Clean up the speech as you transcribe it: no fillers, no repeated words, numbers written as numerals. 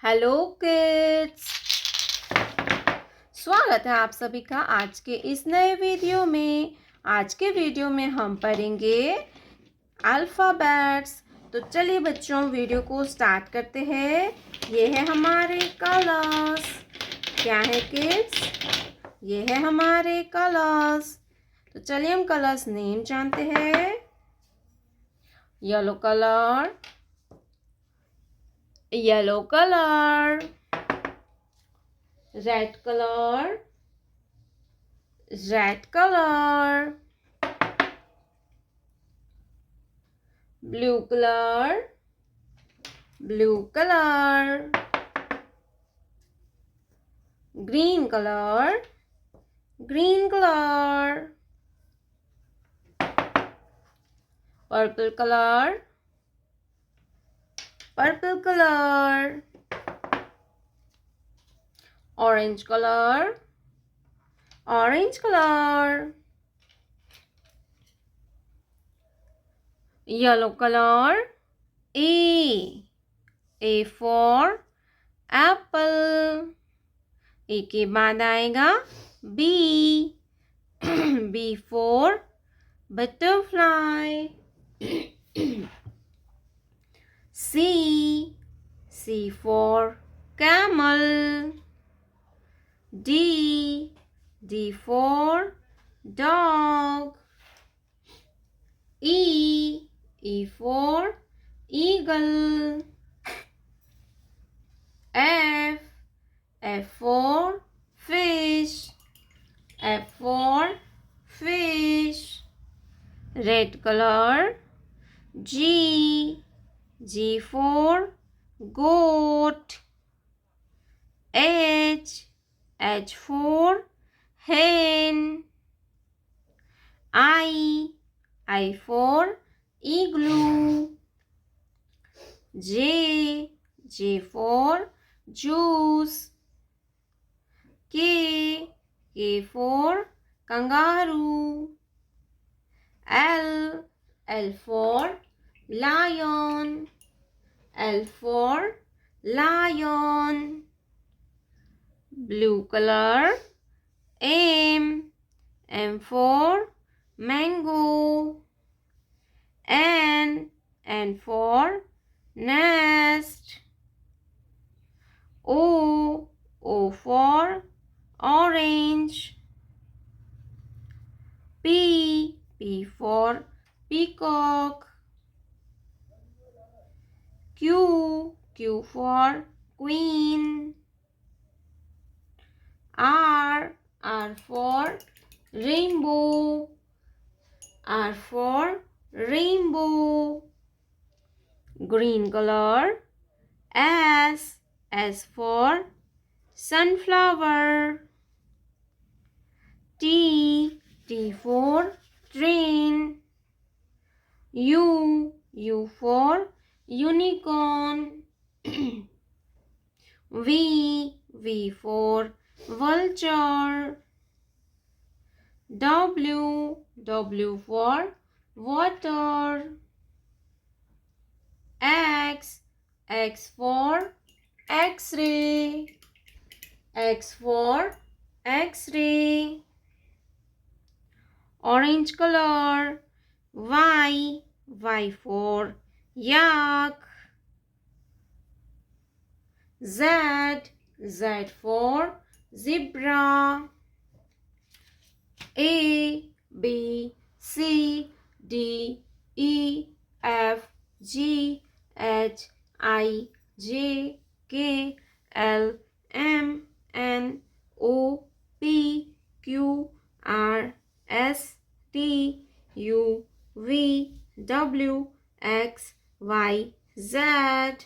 Hello kids, स्वागत है आप सभी का आज के इस नए वीडियो में। आज के वीडियो में हम पढ़ेंगे अल्फ़ाबेट्स। तो चलिए बच्चों, वीडियो को स्टार्ट करते हैं। ये है हमारे कलर्स। क्या है किड्स? ये है हमारे कलर्स। तो चलिए हम कलर्स नेम जानते हैं। Yellow colour, yellow colour, red colour, red colour, blue colour, blue colour, green colour, green colour, purple colour, purple colour, orange color, orange color, yellow color, A for apple, A के बाद आएगा B, B for butterfly, C for camel, D for dog, E for eagle, F for fish, F for fish, red color, G for goat, H for hen, I for igloo, J for juice, K for kangaroo, L for lion, L for lion, blue color, M for mango, N for nest, O for orange, P for peacock, Q for queen, R for rainbow, R for rainbow, green color, S for sunflower, T for train, U for unicorn, V for vulture, W for water, X for X-ray, X for X-ray, orange color, Y for yak, Z for zebra, A B C D E F G H I J K L M N O P Q R S T U V W X Y Z.